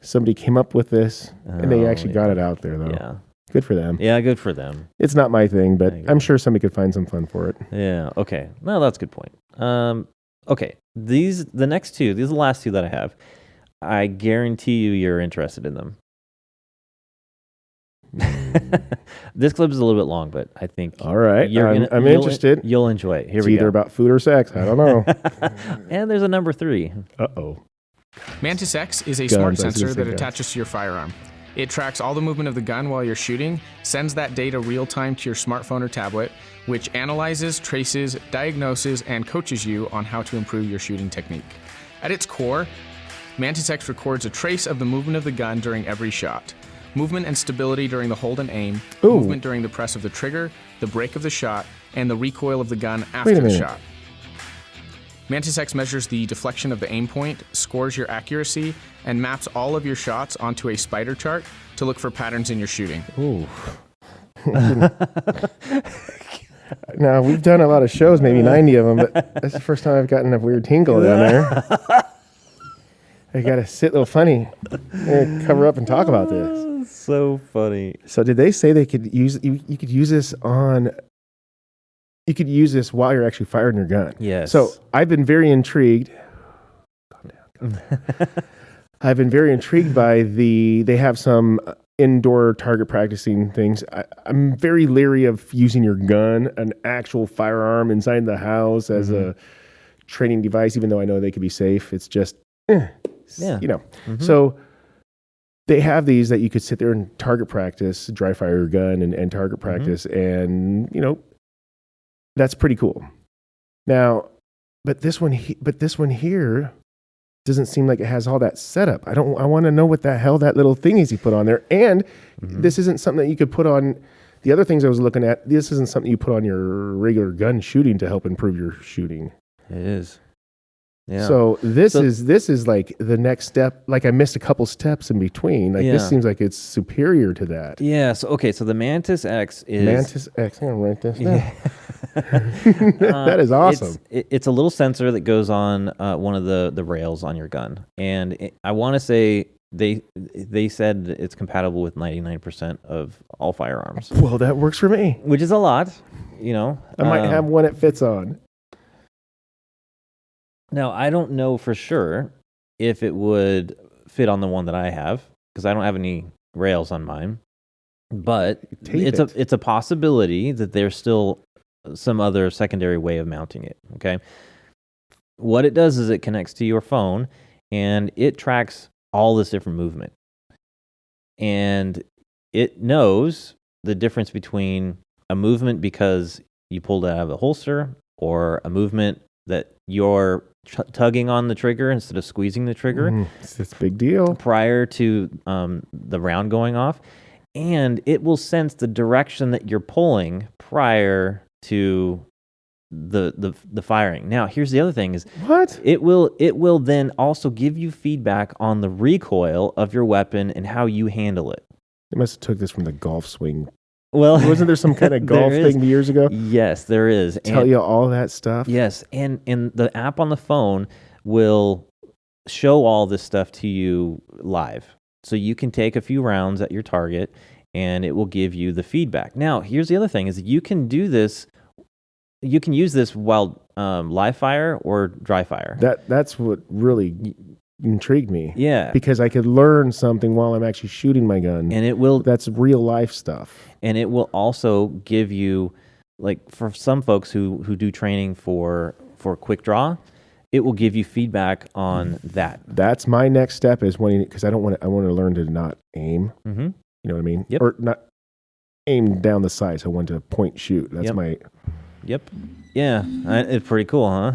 Speaker 2: Somebody came up with this, and they actually got it out there, though.
Speaker 1: Yeah.
Speaker 2: Good for them.
Speaker 1: Yeah, good for them.
Speaker 2: It's not my thing, but I'm sure somebody could find some fun for it.
Speaker 1: Yeah. Okay. No, that's a good point. Okay. The next two, these are the last two that I have. I guarantee you're interested in them. This clip is a little bit long, but I think.
Speaker 2: All right. I'm interested.
Speaker 1: You'll enjoy it. Here
Speaker 2: it's
Speaker 1: we go.
Speaker 2: It's either about food or sex. I don't know.
Speaker 1: And there's a number 3.
Speaker 2: Uh-oh.
Speaker 6: Mantis X is a smart sensor that attaches to your firearm. It tracks all the movement of the gun while you're shooting, sends that data real-time to your smartphone or tablet, which analyzes, traces, diagnoses, and coaches you on how to improve your shooting technique. At its core, Mantis X records a trace of the movement of the gun during every shot. Movement and stability during the hold and aim, movement during the press of the trigger, the break of the shot, and the recoil of the gun after the shot. Mantis X measures the deflection of the aim point, scores your accuracy, and maps all of your shots onto a spider chart to look for patterns in your shooting.
Speaker 2: Ooh. Now, we've done a lot of shows, maybe 90 of them, but that's the first time I've gotten a weird tingle down there. I got to sit a little funny and cover up and talk about this.
Speaker 1: So funny.
Speaker 2: So did they say they could use, you could use this on... You could use this while you're actually firing your gun.
Speaker 1: Yes.
Speaker 2: So I've been very intrigued. Calm down. I've been very intrigued by they have some indoor target practicing things. I'm very leery of using your gun, an actual firearm inside the house as a training device, even though I know they could be safe. It's just, you know. So they have these that you could sit there and target practice, dry fire your gun and target practice. And, you know, that's pretty cool. Now, but this one here doesn't seem like it has all that setup. I want to know what the hell that little thing is he put on there. And this isn't something that you could put on the other things I was looking at. This isn't something you put on your regular gun shooting to help improve your shooting.
Speaker 1: It is. Yeah.
Speaker 2: So this is like the next step. Like I missed a couple steps in between. Like this seems like it's superior to that.
Speaker 1: Yeah. So okay. So the Mantis X is
Speaker 2: Mantis X. I'm gonna write this down. That is awesome.
Speaker 1: It's a little sensor that goes on one of the rails on your gun, and I want to say they said that it's compatible with 99% of all firearms.
Speaker 2: Well, that works for me.
Speaker 1: Which is a lot, you know.
Speaker 2: I might have one it fits on.
Speaker 1: Now, I don't know for sure if it would fit on the one that I have, because I don't have any rails on mine. But it's a possibility that there's still some other secondary way of mounting it, okay? What it does is it connects to your phone, and it tracks all this different movement. And it knows the difference between a movement because you pulled it out of the holster, or a movement that you're tugging on the trigger instead of squeezing the trigger.
Speaker 2: It's a big deal. Prior
Speaker 1: to the round going off. And it will sense the direction that you're pulling prior to the firing. Now, here's the other thing is
Speaker 2: what?
Speaker 1: It will then also give you feedback on the recoil of your weapon and how you handle it.
Speaker 2: They must have took this from the golf swing.
Speaker 1: Well,
Speaker 2: wasn't there some kind of golf thing years ago?
Speaker 1: Yes, there is.
Speaker 2: Tell you all that stuff?
Speaker 1: Yes, and the app on the phone will show all this stuff to you live. So you can take a few rounds at your target and it will give you the feedback. Now, here's the other thing: is that you can do this. You can use this while live fire or dry fire.
Speaker 2: That's what really intrigued me.
Speaker 1: Yeah,
Speaker 2: because I could learn something while I'm actually shooting my gun,
Speaker 1: and it will.
Speaker 2: That's real life stuff,
Speaker 1: and it will also give you, like for some folks who do training for quick draw, it will give you feedback on that.
Speaker 2: That's my next step is because I want to learn to not aim.
Speaker 1: Mm-hmm.
Speaker 2: You know what I mean?
Speaker 1: Yep.
Speaker 2: Or not aim down the sights. I want to point shoot. That's my.
Speaker 1: Yep. Yeah, it's pretty cool, huh?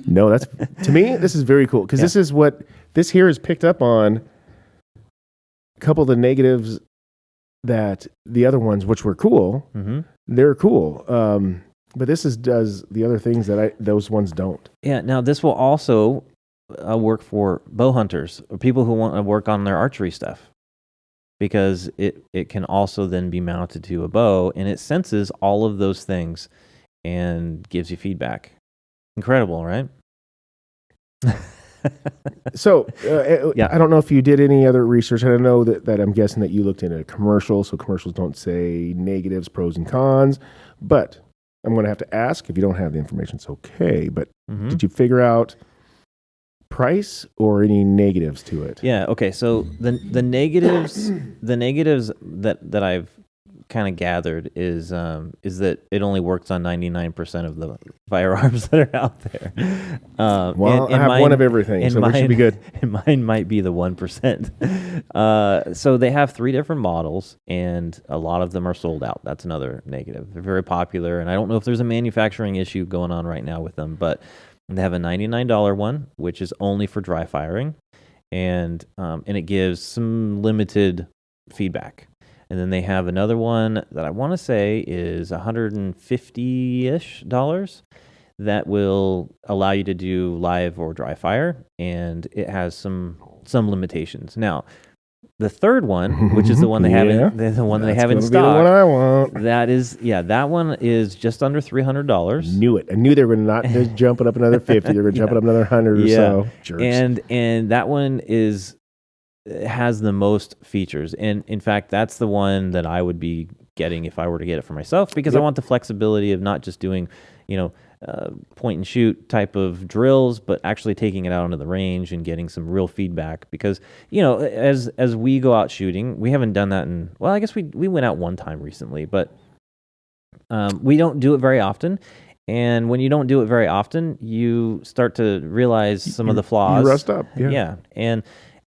Speaker 2: No, that's to me. This is very cool because this is what this here is picked up on. A couple of the negatives that the other ones, which were cool, they're cool. But this does the other things that those ones don't.
Speaker 1: Yeah. Now this will also work for bow hunters or people who want to work on their archery stuff, because it can also then be mounted to a bow and it senses all of those things and gives you feedback. Incredible, right?
Speaker 2: So, I don't know if you did any other research. I don't know that I'm guessing that you looked into commercials, so commercials don't say negatives, pros, and cons. But I'm going to have to ask. If you don't have the information, it's okay. But did you figure out price or any negatives to it?
Speaker 1: Yeah. Okay. So the negatives, that I've kind of gathered is that it only works on 99% of the firearms that are out there.
Speaker 2: Well, I have one of everything, so we should be good.
Speaker 1: And mine might be the 1%. So they have 3 different models, and a lot of them are sold out. That's another negative. They're very popular, and I don't know if there's a manufacturing issue going on right now with them, but they have a $99 one, which is only for dry firing, and it gives some limited feedback. And then they have another one that I want to say is $150-ish that will allow you to do live or dry fire, and it has some limitations. Now, the third one, which is the one they haven't, the one they have in stock.
Speaker 2: The one I want.
Speaker 1: That one is just under $300.
Speaker 2: Knew it. I knew they were not just jumping up another 50. They were jumping up another 100 or so. Jerks.
Speaker 1: And that one has the most features, and in fact that's the one that I would be getting if I were to get it for myself, because I want the flexibility of not just doing point and shoot type of drills, but actually taking it out onto the range and getting some real feedback. Because as we go out shooting, we haven't done that I guess we went out one time recently, but we don't do it very often. And when you don't do it very often, you start to realize some of the flaws.
Speaker 2: You rust up.
Speaker 1: Yeah.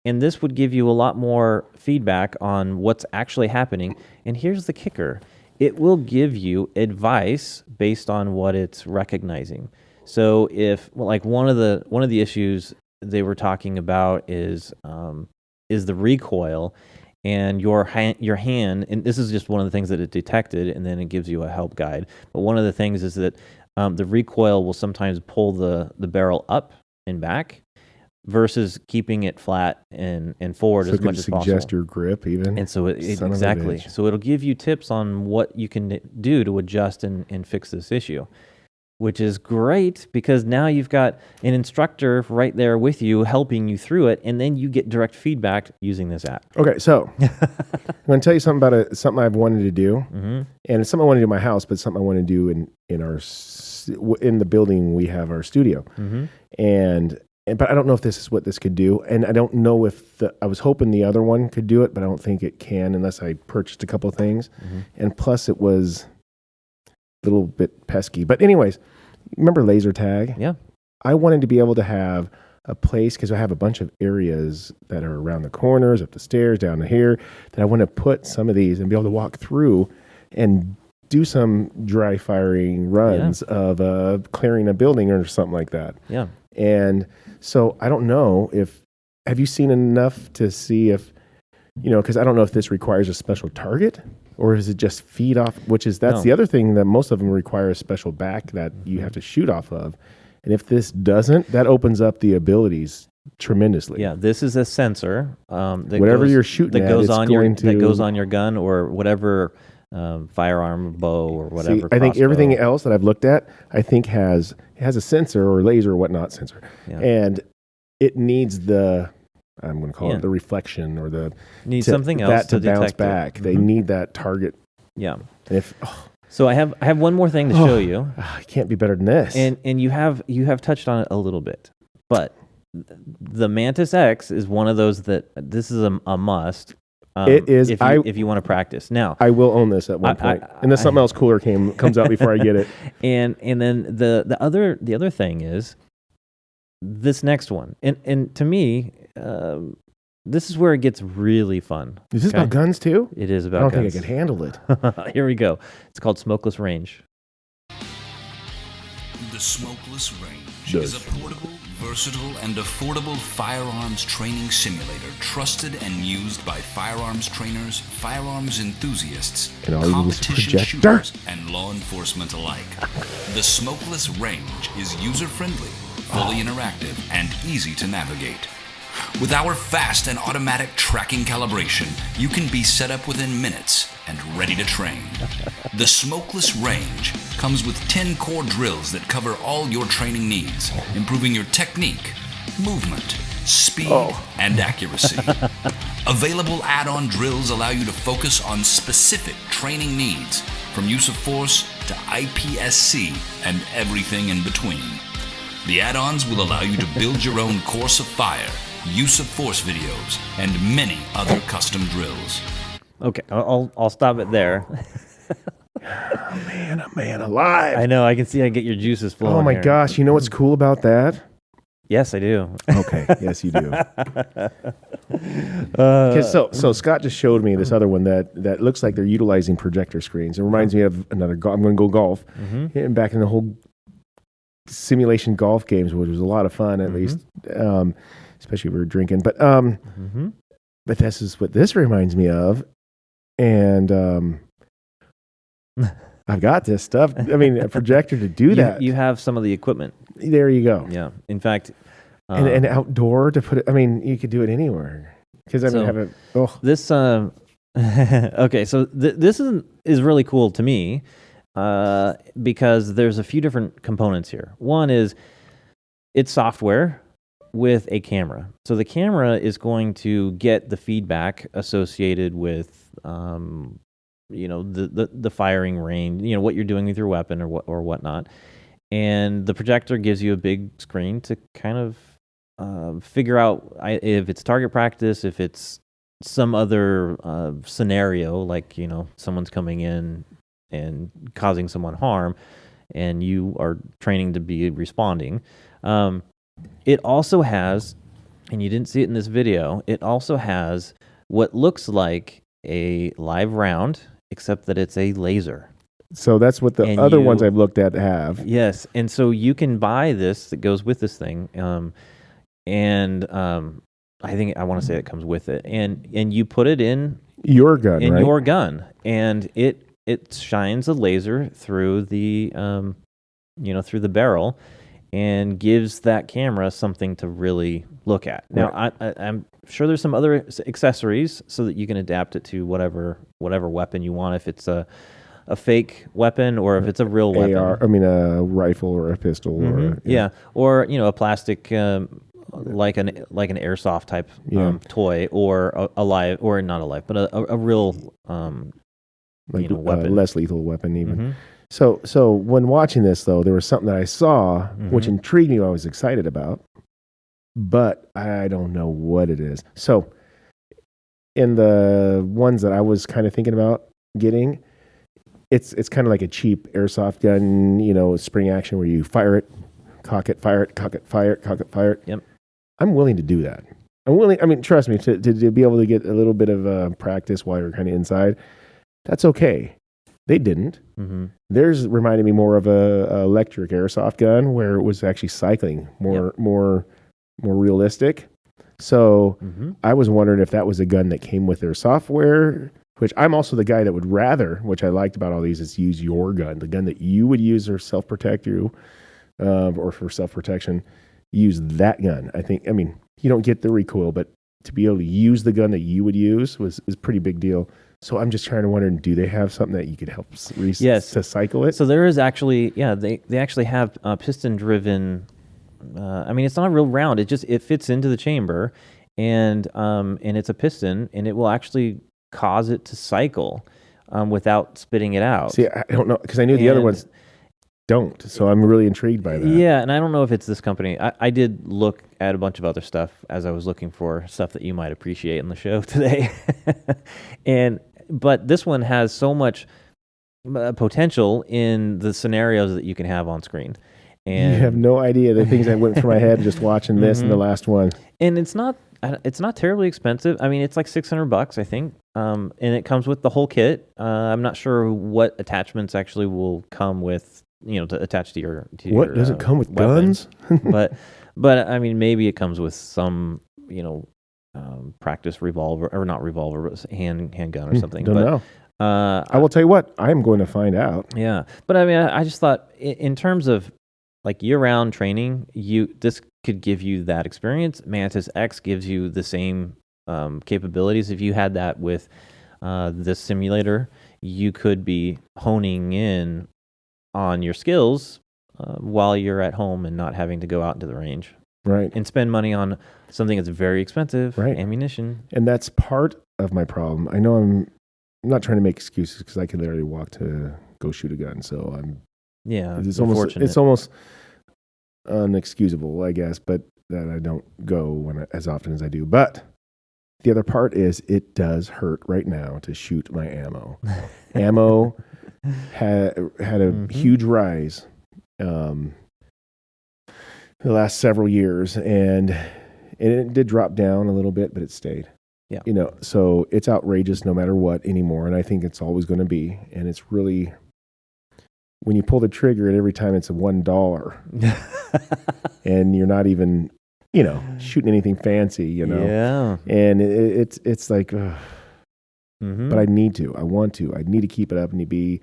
Speaker 1: And this would give you a lot more feedback on what's actually happening. And here's the kicker. It will give you advice based on what it's recognizing. So if one of the issues they were talking about is the recoil, and your hand, and this is just one of the things that it detected, and then it gives you a help guide. But one of the things is that the recoil will sometimes pull the barrel up and back, versus keeping it flat and forward as much as possible.
Speaker 2: Suggest your grip even.
Speaker 1: And so exactly. So it'll give you tips on what you can do to adjust and fix this issue, which is great because now you've got an instructor right there with you helping you through it, and then you get direct feedback using this app.
Speaker 2: Okay, so I'm going to tell you something about something I've wanted to do, and it's something I want to do in my house, but something I want to do in the building we have our studio, but I don't know if this is what this could do, and I don't know if I was hoping the other one could do it, but I don't think it can unless I purchased a couple of things, and plus it was a little bit pesky. But anyways, remember laser tag?
Speaker 1: Yeah.
Speaker 2: I wanted to be able to have a place, because I have a bunch of areas that are around the corners, up the stairs, down to here, that I want to put some of these and be able to walk through and do some dry firing runs of clearing a building or something like that.
Speaker 1: Yeah.
Speaker 2: And so I don't know have you seen enough to see if, because I don't know if this requires a special target or is it just feed off, that's the other thing that most of them require a special back that you have to shoot off of. And if this doesn't, that opens up the abilities tremendously.
Speaker 1: Yeah, this is a sensor
Speaker 2: you're shooting
Speaker 1: that goes on your gun or whatever firearm, bow, or whatever.
Speaker 2: I think everything else that I've looked at, I think has a sensor or laser or whatnot sensor, and it needs I'm going to call it the reflection or the
Speaker 1: need something else
Speaker 2: to bounce
Speaker 1: detect
Speaker 2: back.
Speaker 1: it.
Speaker 2: They need that target.
Speaker 1: Yeah.
Speaker 2: If
Speaker 1: So I have one more thing to show you.
Speaker 2: it can't be better than this.
Speaker 1: And you have touched on it a little bit, but the Mantis X is one of those that this is a must.
Speaker 2: It is.
Speaker 1: If you want to practice now.
Speaker 2: I will own this at one point, and then something else cooler comes out before I get it.
Speaker 1: And then the other thing is this next one, and to me, this is where it gets really fun.
Speaker 2: Is this about guns too?
Speaker 1: It is about.
Speaker 2: I don't
Speaker 1: guns.
Speaker 2: think I can handle it.
Speaker 1: Here we go. It's called Smokeless Range.
Speaker 7: The Smokeless Range is a portable, versatile, and affordable firearms training simulator trusted and used by firearms trainers, firearms enthusiasts,
Speaker 2: And all you need is a
Speaker 7: competition
Speaker 2: projector.
Speaker 7: shooters, and law enforcement alike. The Smokeless Range is user-friendly, fully interactive, and easy to navigate. With our fast and automatic tracking calibration, you can be set up within minutes and ready to train. The Smokeless Range comes with 10 core drills that cover all your training needs, improving your technique, movement, speed, and accuracy. Available add-on drills allow you to focus on specific training needs, from use of force to IPSC and everything in between. The add-ons will allow you to build your own course of fire, use of force videos, and many other custom drills.
Speaker 1: Okay, I'll stop it there.
Speaker 2: Man alive.
Speaker 1: I know. I can see. I get your juices flowing.
Speaker 2: Oh my
Speaker 1: here.
Speaker 2: gosh. You know what's cool about that?
Speaker 1: Yes, I do.
Speaker 2: Okay. Yes, you do. So Scott just showed me this other one that looks like they're utilizing projector screens. It reminds me of another. I'm going to go golf. And back in the whole simulation golf games, which was a lot of fun, at least, especially if we were drinking. But this is what this reminds me of, and I've got this stuff. I mean, a projector to do that.
Speaker 1: You have some of the equipment.
Speaker 2: There you go.
Speaker 1: Yeah. In fact,
Speaker 2: and outdoor to put it. I mean, you could do it anywhere. Because I have it. Oh,
Speaker 1: this. Okay, so this is really cool to me because there's a few different components here. One is it's software with a camera. So the camera is going to get the feedback associated with the firing range, what you're doing with your weapon or whatnot. And the projector gives you a big screen to kind of figure out if it's target practice, if it's some other scenario, like, someone's coming in and causing someone harm, and you are training to be responding. It also has, and you didn't see it in this video, it also has what looks like a live round, except that it's a laser.
Speaker 2: So that's what the other ones I've looked at have.
Speaker 1: Yes, and so you can buy this that goes with this thing, I think I want to say it comes with it, and you put it in
Speaker 2: your gun, right?
Speaker 1: Your gun, and it shines a laser through the through the barrel, and gives that camera something to really look at. Now, I'm sure there's some other accessories so that you can adapt it to whatever weapon you want. If it's a fake weapon or if it's a real weapon.
Speaker 2: A rifle or a pistol.
Speaker 1: Or a plastic like an airsoft type toy or a live, or not a live, but a real weapon,
Speaker 2: less lethal weapon even. So when watching this though, there was something that I saw which intrigued me. I was excited about, but I don't know what it is. So in the ones that I was kind of thinking about getting, it's kind of like a cheap airsoft gun, spring action where you fire it, cock it, fire it, cock it, fire it, cock it, fire it.
Speaker 1: Yep.
Speaker 2: I'm willing to do that. Trust me, to be able to get a little bit of practice while you're kind of inside, that's okay. They didn't. Theirs reminded me more of a electric airsoft gun where it was actually cycling, more realistic. So I was wondering if that was a gun that came with their software, which I'm also the guy that would rather, which I liked about all these, is use your gun, the gun that you would use or self-protect you, or for self-protection. Use that gun. You don't get the recoil, but to be able to use the gun that you would use is a pretty big deal. So I'm just trying to wonder, do they have something that you could help to cycle it?
Speaker 1: So there is actually, they actually have piston driven. It's not a real round. It fits into the chamber, and it's a piston, and it will actually cause it to cycle without spitting it out.
Speaker 2: See, I don't know, because I knew the other ones don't, so I'm really intrigued by that.
Speaker 1: Yeah, and I don't know if it's this company. I did look at a bunch of other stuff as I was looking for stuff that you might appreciate in the show today. But this one has so much potential in the scenarios that you can have on screen. And
Speaker 2: you have no idea the things that went through my head just watching this and the last one.
Speaker 1: And it's not terribly expensive. I mean, it's like $600, I think. And it comes with the whole kit. I'm not sure what attachments actually will come with, to attach to your.
Speaker 2: What, does it come with guns?
Speaker 1: but I mean, maybe it comes with some, practice revolver, or not revolver, but handgun or something.
Speaker 2: Don't know. I will tell you what, I'm going to find out.
Speaker 1: Yeah, but I mean, I just thought in terms of like year-round training, this could give you that experience. Mantis X gives you the same capabilities. If you had that with this simulator, you could be honing in on your skills while you're at home and not having to go out into the range.
Speaker 2: Right.
Speaker 1: And spend money on something that's very expensive,
Speaker 2: right.
Speaker 1: Ammunition.
Speaker 2: And that's part of my problem. I know I'm not trying to make excuses because I can literally walk to go shoot a gun. So it's almost unexcusable, I guess, but that I don't go as often as I do. But the other part is it does hurt right now to shoot my ammo. Ammo had a huge rise the last several years, and it did drop down a little bit, but it stayed.
Speaker 1: Yeah.
Speaker 2: So it's outrageous no matter what anymore, and I think it's always going to be. And it's really, when you pull the trigger, and every time it's $1, and you're not even, shooting anything fancy,
Speaker 1: Yeah.
Speaker 2: And it's like, but I need to. I want to. I need to keep it up and it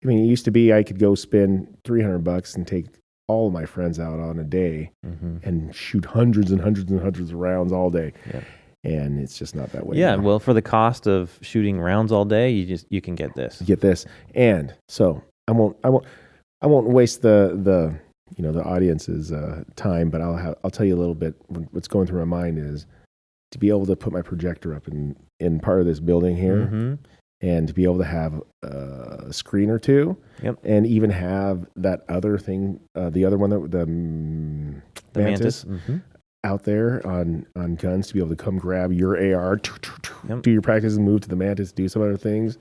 Speaker 2: used to be I could go spend $300 and take all of my friends out on a day and shoot hundreds and hundreds and hundreds of rounds all day.
Speaker 1: Yeah.
Speaker 2: And it's just not that way.
Speaker 1: Yeah,
Speaker 2: now.
Speaker 1: well, for the cost of shooting rounds all day, you can get this.
Speaker 2: And so I won't waste the audience's time, but I'll tell you a little bit. What's going through my mind is to be able to put my projector up in part of this building here, and to be able to have a screen or two, and even have that other thing, the other one, the Mantis. Out there on guns, to be able to come grab your AR, do your practice and move to the Mantis, do some other things,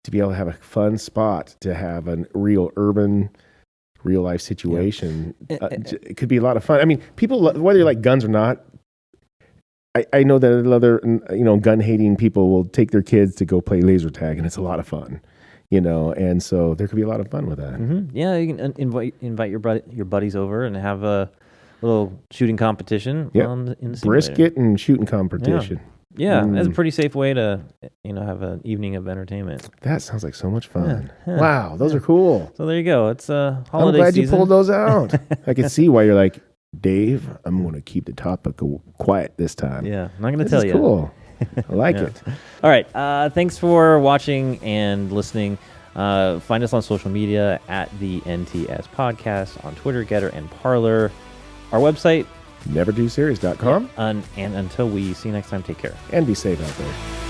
Speaker 2: to be able to have a fun spot, to have a real urban, real life situation. It could be a lot of fun. I mean, people, whether you like guns or not, I know that other gun hating people will take their kids to go play laser tag, and it's a lot of fun. And so there could be a lot of fun with that.
Speaker 1: Yeah, you can invite your buddies over and have a little shooting competition in the simulator.
Speaker 2: Brisket and shooting competition.
Speaker 1: Yeah, that's a pretty safe way to have an evening of entertainment.
Speaker 2: That sounds like so much fun. Yeah. Wow, those are cool.
Speaker 1: So there you go. It's holiday season.
Speaker 2: I'm glad you pulled those out. I can see why you're like, Dave, I'm going to keep the topic quiet this time.
Speaker 1: Yeah, I'm not going to tell you.
Speaker 2: Cool. I like it.
Speaker 1: All right. Thanks for watching and listening. Find us on social media at the NTS Podcast on Twitter, Gettr, and Parler. Our website,
Speaker 2: NeverDoSerious.com.
Speaker 1: And until we see you next time, take care.
Speaker 2: And be safe out there.